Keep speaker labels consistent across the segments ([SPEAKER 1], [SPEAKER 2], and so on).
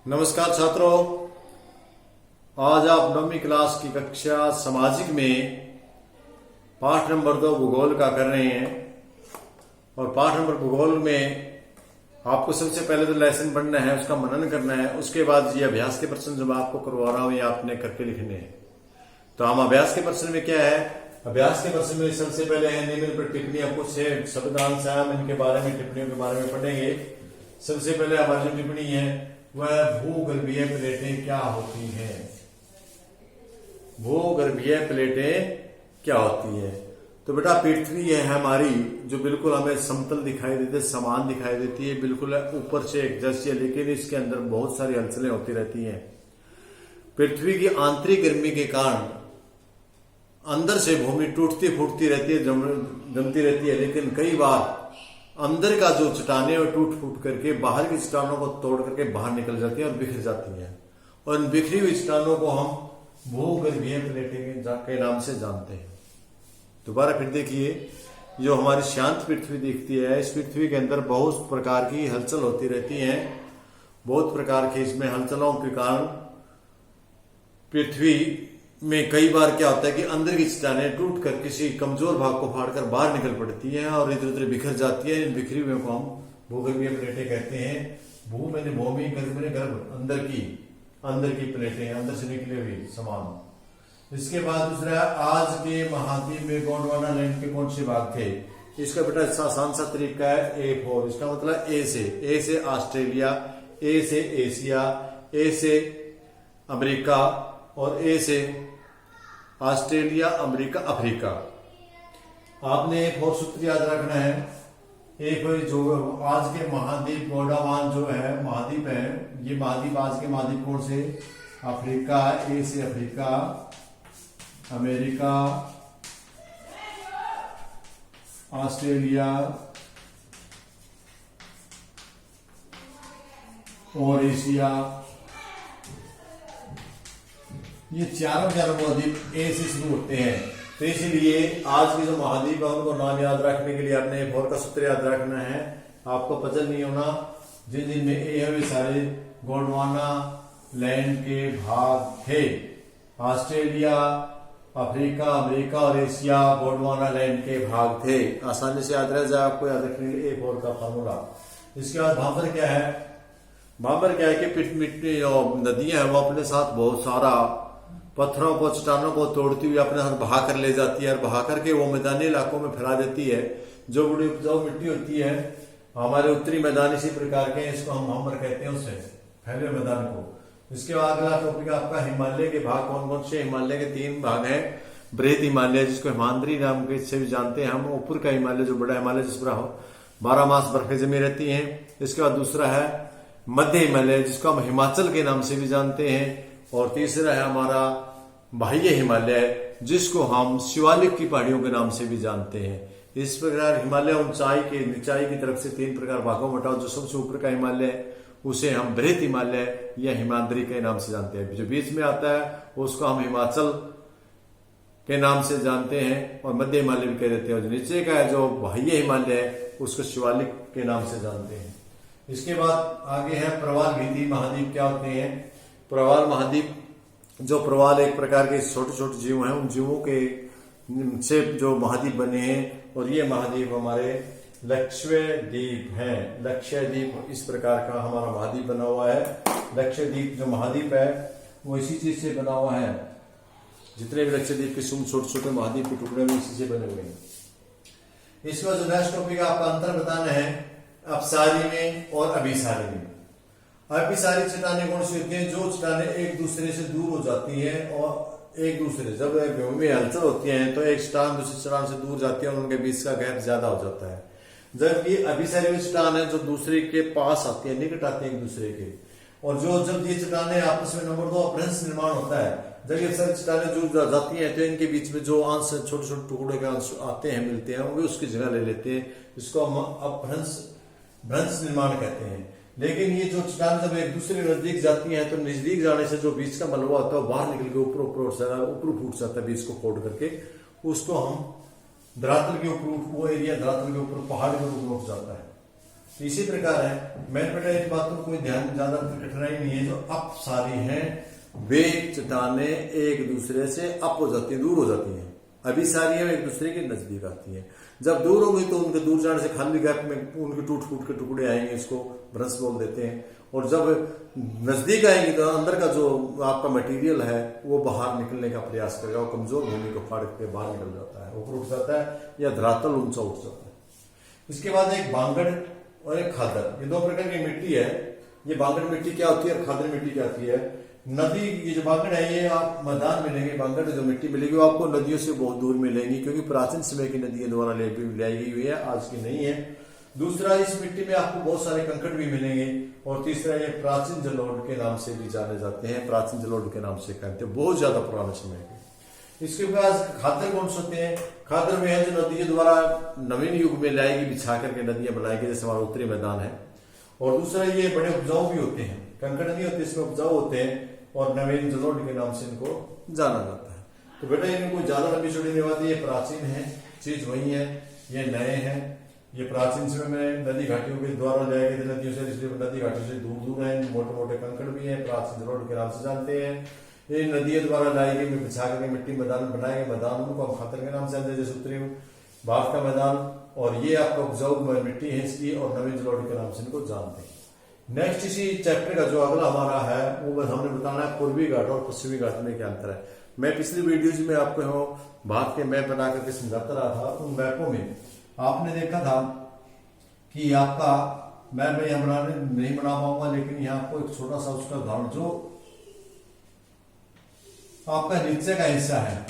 [SPEAKER 1] नमस्कार छात्रों, आज आप 9वीं क्लास की कक्षा सामाजिक में पाठ नंबर 2 भूगोल का कर रहे हैं। और पाठ नंबर भूगोल में आपको सबसे पहले तो लेसन पढ़ना है, उसका मनन करना है। उसके बाद ये अभ्यास के प्रश्न जो मैं आपको करवा रहा हूं ये आपने करके लिखने हैं। तो हम अभ्यास के प्रश्न में क्या है, अभ्यास के प्रश्न में सबसे पहले है निम्न पर टिप्पणियां कुछ है शब्दांश है, हम इनके बारे में टिप्पणियों के बारे में पढ़ेंगे। सबसे पहले हमारी जो टिप्पणी है वह भूगर्भीय प्लेटें क्या होती हैं। भूगर्भीय प्लेटें क्या होती है। तो बेटा पृथ्वी है हमारी जो बिल्कुल हमें समतल दिखाई देती है, समान दिखाई देती है, बिल्कुल ऊपर से एक जैसी है, लेकिन इसके अंदर बहुत सारी हलचलें होती रहती हैं। पृथ्वी की आंतरिक गर्मी के कारण अंदर से भूमि टूटती फूटती रहती है, जमती रहती है, लेकिन कई बार अंदर का जो चट्टानें और टूट फूट करके बाहर की चट्टानों को तोड़ करके बाहर निकल जाती है और बिखर जाती हैं। और इन बिखरी हुई चट्टानों को हम भूगर्भीय प्लेटें के नाम से जानते हैं। दोबारा फिर देखिए, जो हमारी शांत पृथ्वी दिखती है, इस पृथ्वी के अंदर बहुत प्रकार की हलचल होती रहती है। बहुत प्रकार की इसमें हलचलों के कारण पृथ्वी में कई बार क्या होता है कि अंदर की चट्टानें टूट कर किसी कमजोर भाग को फाड़कर बाहर निकल पड़ती हैं और इधर उधर बिखर जाती है। इन बिखरी हुए को हम भूगर्भीय प्लेटें कहते हैं। भू मैंने भूमि, गर्भ मैंने गर्भ, अंदर की प्लेटें, अंदर से निकले हुए समान। इसके बाद दूसरा, आज के महाद्वीप में गोंडवाना लैंड के कौन से भाग थे। इसका बेटा आसान सा तरीका है A4। इसका मतलब ए से ऑस्ट्रेलिया, ए से एशिया, ए से अमेरिका और ए से ऑस्ट्रेलिया, अमेरिका, अफ्रीका। आपने एक और सूत्र याद रखना है। एक जो आज के महाद्वीप गोंडवाना जो है महाद्वीप है, ये महाद्वीप आज के महाद्वीप कौन से, अफ्रीका, ए से अफ्रीका, अमेरिका, ऑस्ट्रेलिया और एशिया, ये चारों महाद्वीप ए से शुरू होते हैं। तो इसलिए आज के जो महाद्वीप है उनको नाम याद रखने के लिए आपने एक और का सूत्र याद रखना है। आपको पजल नहीं होना। जिन जिन में ए है वे सारे गोंडवाना लैंड के भाग थे। ऑस्ट्रेलिया, अफ्रीका, अमेरिका और एशिया गोंडवाना लैंड के भाग थे। आसानी से याद रह जाए, आपको याद रखने के लिए एक और का फार्मूला। इसके बाद भाबर क्या है, भाबर क्या है कि मिट्टी नदियां हैं वो अपने साथ बहुत सारा पत्थरों को चट्टानों को तोड़ती हुई अपने साथ बहा कर ले जाती है और बहा करके वो मैदानी इलाकों में फैला देती है। जो बड़ी उपजाऊ मिट्टी होती है हमारे उत्तरी मैदान इसी प्रकार के, इसको हम भाबर कहते हैं, उससे फैले मैदान को। इसके बाद अगला टॉपिक आपका हिमालय के भाग कौन कौन से। हिमालय के 3 भाग हैं। बृहद हिमालय जिसको हिमाद्री नाम के से भी जानते हैं हम, ऊपर का हिमालय जो बड़ा हिमालय जिस पर 12 मास बर्फें जमी रहती हैं। इसके बाद दूसरा है मध्य हिमालय जिसको हम हिमाचल के नाम से भी जानते हैं। और तीसरा है हमारा बाह्य हिमालय जिसको हम शिवालिक की पहाड़ियों के नाम से भी जानते हैं। इस प्रकार हिमालय ऊंचाई के निचाई की तरफ से 3 प्रकार भागों में बटा। जो सबसे ऊपर का हिमालय उसे हम बृहद हिमालय या हिमाद्री के नाम से जानते हैं। जो बीच में आता है उसको हम हिमाचल के नाम से जानते हैं और मध्य हिमालय भी कह देते हैं। जो नीचे का है जो बाह्य हिमालय है उसको शिवालिक के नाम से जानते हैं। इसके बाद आगे है प्रवाल भीति महाद्वीप क्या होते हैं। प्रवाल महाद्वीप, जो प्रवाल एक प्रकार के छोटे छोटे जीव हैं, उन जीवों के से जो महाद्वीप बने हैं। और ये महाद्वीप हमारे लक्षद्वीप हैं। लक्षद्वीप इस प्रकार का हमारा महाद्वीप बना हुआ है। लक्षद्वीप जो महाद्वीप है वो इसी चीज से बना हुआ है। जितने भी लक्षद्वीप के छोटे छोटे महाद्वीप के टुकड़े में इसी से बने हुए हैं। इसका जो नेक्स्ट टॉपिक आपका अंतर बताना है अपसारी में और अभिसारी में। अभिसारी चट्टानें कौन सी होती हैं, जो चट्टानें एक दूसरे से दूर हो जाती हैं और एक दूसरे जब भूमि में हलचल होती है तो एक चट्टान दूसरी चट्टान से दूर जाती है और उनके बीच का गैप ज्यादा हो जाता है। जबकि अभिसारी में चट्टान है जो दूसरे के पास आती है, निकट आती है एक दूसरे के। और जो जब ये चट्टानें आपस में नंबर 2 अपभ्रंश निर्माण होता है, जब ये सारी चट्टानें जुड़ जाती हैं तो इनके बीच में जो अंश छोटे छोटे टुकड़े के अंश आते हैं मिलते हैं वे उसकी जगह ले लेते हैं। इसको हम अपभ्रंश निर्माण कहते हैं। लेकिन ये जो चट्टान जब एक दूसरे नजदीक जाती हैं तो नजदीक जाने से जो बीच का मलबा होता है बाहर निकल के ऊपर फूट जाता है बीच को फोड़ करके। उसको हम धरातल के ऊपर, वो एरिया धरातल के ऊपर पहाड़ के ऊपर उठ जाता है। तो इसी प्रकार है मैंने बेटा इस बात को कोई ध्यान ज्यादा कठिनाई नहीं है। जो अप सारी हैं वे चट्टाने एक दूसरे से अप हो जाती है, दूर हो जाती हैं। अभी सारी है एक दूसरे के नजदीक आती हैं। जब दूर होंगी तो उनके दूर जाने से खाली गैप में उनके टूट फूट के टुकड़े आएंगे, इसको ब्रश बोल देते हैं। और जब नजदीक आएंगी तो अंदर का जो आपका मटेरियल है वो बाहर निकलने का प्रयास करेगा, वो कमजोर भूमि को फाड़ के बाहर निकल जाता है, ऊपर उठ जाता है या धरातल ऊंचा उठ जाता है। इसके बाद एक बांगड़ और एक खादर, ये दो प्रकार की मिट्टी है। ये बांगड़ मिट्टी क्या होती है और खादर मिट्टी क्या होती है? नदी, ये जो बांगड़ है ये आप मैदान मिलेंगे, बांगड़ जो मिट्टी मिलेगी वो आपको नदियों से बहुत दूर मिलेंगी, क्योंकि प्राचीन समय की नदियों द्वारा लाई गई हुई है, आज की नहीं है। दूसरा, इस मिट्टी में आपको बहुत सारे कंकड़ भी मिलेंगे। और तीसरा, ये प्राचीन जलोढ़ के नाम से भी जाने जाते हैं, प्राचीन जलोढ़ के नाम से कहते हैं, बहुत ज्यादा पुराने समय के। इसके बाद खादर कौन से होते हैं? खादर में है जो नदियों द्वारा नवीन युग में लाएगी, बिछा करके नदियां बनाएगी, जैसे हमारा उत्तरी मैदान है। और दूसरा, ये बड़े उपजाऊ भी होते हैं, कंकड़ नहीं होते इसमें, उपजाऊ होते हैं और नवीन जलोढ़ के नाम से इनको जाना जाता है। तो बेटा इनको ज्यादा लंबी चौड़ी नहीं बात, ये प्राचीन है, चीज वही है, ये नए हैं। ये प्राचीन समय में नदी घाटियों के द्वारा लाए गए थे नदियों से, इसलिए नदी घाटियों से दूर दूर है। मोटे मोटे कंकड़ भी है, प्राचीन जलोढ़ के नाम से जानते हैं। ये नदियों द्वारा लाई गई, बिछा करके मिट्टी मैदान बनाए गए मैदान, उनको हम खातर के नाम से जानते हैं, जैसे उत्तरी भारत का मैदान। और ये आपका उपजाऊ मिट्टी है इसकी, और नवीन जलोढ़ के नाम से इनको जानते हैं। नेक्स्ट इसी चैप्टर का जो अगला हमारा है वो बस हमने बताना है पूर्वी घाट और पश्चिमी घाट में क्या अंतर है। मैं पिछली वीडियोज में आपको भारत के मैप बना करके समझाता रहा था। उन मैपों में आपने देखा था कि आपका मैप में यहाँ नहीं बना पाऊंगा, लेकिन यहाँ आपको एक छोटा सा उसका उदाहरण, जो आपका नीचे का हिस्सा है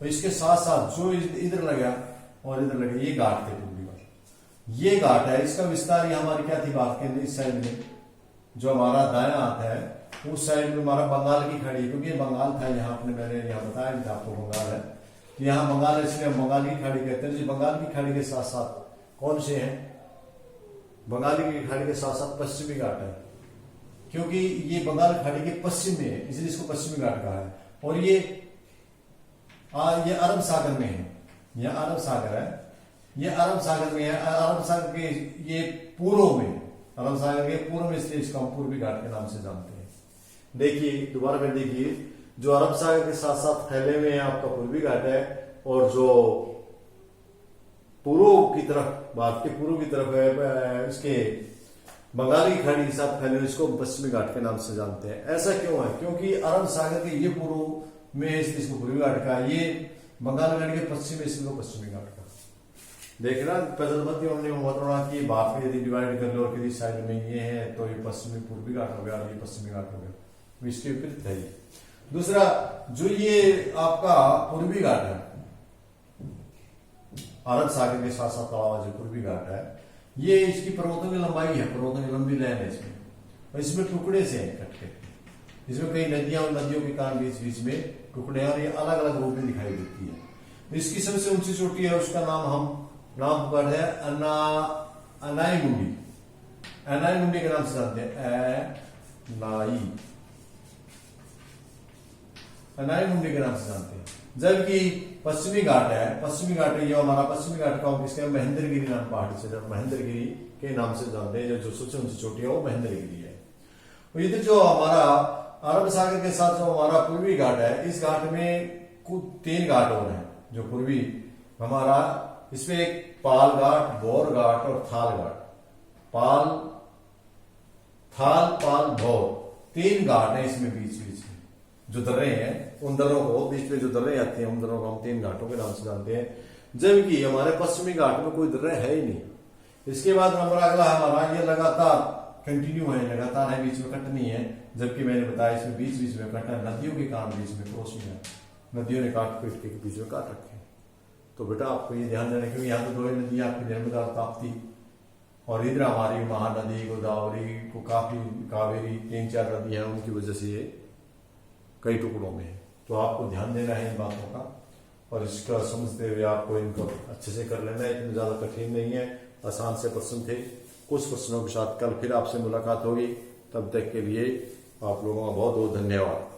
[SPEAKER 1] तो इसके साथ साथ जो इधर लगा और इधर लगा, ये घाट थे, ये घाट है। इसका विस्तार ये हमारी क्या थी बात के इस साइड में, जो हमारा दायां हाथ है उस साइड में हमारा बंगाल की खाड़ी, क्योंकि ये बंगाल था यहाँ, अपने मैंने यहाँ बताया नहीं था आपको बंगाल है, तो यहाँ बंगाल है इसलिए बंगाल की खाड़ी कहते हैं। बंगाल की खाड़ी के साथ साथ कौन से हैं? बंगाली की खाड़ी के साथ साथ पश्चिमी घाट है, क्योंकि ये बंगाल खाड़ी के पश्चिम में है, इसलिए इसको पश्चिमी घाट कहा है। और ये अरब सागर में है, यह अरब सागर है, ये अरब सागर में है। अरब सागर के ये पूर्व में, अरब सागर के पूर्व में, इसलिए इसको हम पूर्वी घाट के नाम से जानते हैं। देखिए दोबारा फिर देखिए, जो अरब सागर के साथ साथ फैले हुए हैं आपका पूर्वी घाट है, और जो पूर्व की तरफ, भारत के पूर्व की तरफ है, इसके बंगाली खाड़ी के साथ फैले हुए, इसको पश्चिमी घाट के नाम से जानते हैं। ऐसा क्यों है? क्योंकि अरब सागर के ये पूर्व में है, इसलिए इसको पूर्वी घाट का, ये बंगाल घाट के पश्चिम में, इसलिए पश्चिमी घाट का। देखना पजलमती की बात में यदि डिवाइड कर लो और किसी साइड में ये है तो ये पश्चिमी पूर्वी घाट हो गया और ये पश्चिमी घाट हो गया, इसके विपरीत है। दूसरा, जो ये आपका पूर्वी घाट है, अरब सागर के साथ साथ जो पूर्वी घाट है, ये इसकी पर्वतों की लंबाई है, पर्वतों की लंबी लाइन है इसमें, और इसमें टुकड़े से है कट के, इसमें कई नदियां और नदियों के कारण बीच बीच में टुकड़े, और ये अलग अलग रूप में दिखाई देती है। इसकी सबसे ऊंची चोटी है, उसका नाम पर है अनाई मुंडी, अनाई मुंडी के नाम से जानते हैं, अनाई मुंडी के नाम से जानते हैं। जबकि पश्चिमी घाट है, पश्चिमी घाट है, ये हमारा पश्चिमी घाट का किसके महेंद्रगिरी नाम पहाड़ी से, महेंद्रगिरी के नाम से जानते हैं। जो सबसे ऊंची चोटी है वो महेंद्रगिरी है। और इधर जो हमारा अरब सागर के साथ जो हमारा पूर्वी घाट है, इस घाट में कुछ 3 घाट और हैं जो पूर्वी हमारा, इसमें एक पाल घाट, भौर घाट और थाल घाट। पाल भौर 3 घाट है इसमें बीच बीच में जो दर्रे हैं, उन दर्रों को बीच में जो दर्रे आते हैं उन दर्रों को हम 3 घाटों के नाम से जानते हैं। जबकि हमारे पश्चिमी घाट में कोई दर्रे है ही नहीं। इसके बाद नंबर अगला हमारा, ये लगातार कंटिन्यू है, लगातार है, बीच में कट नहीं है। जबकि मैंने बताया इसमें बीच बीच में कट है, नदियों के कारण बीच में क्रॉसिंग है, नदियों ने काट पीट के बीच में काट रखे। तो बेटा आपको ये ध्यान देना, क्योंकि यहाँ तो 2 नदियां आपकी नर्मदा ताप्ती, और इधर हमारी महानदी गोदावरी को काफी, कावेरी 3-4 नदी है, उनकी वजह से ये कई टुकड़ों में है। तो आपको ध्यान देना है इन बातों का, और इसका समझते हुए आपको इनको अच्छे से कर लेना है। इतनी ज्यादा कठिन नहीं है, आसान से प्रश्न थे। कुछ प्रश्नों के साथ कल फिर आपसे मुलाकात होगी, तब तक के लिए आप लोगों का बहुत बहुत धन्यवाद।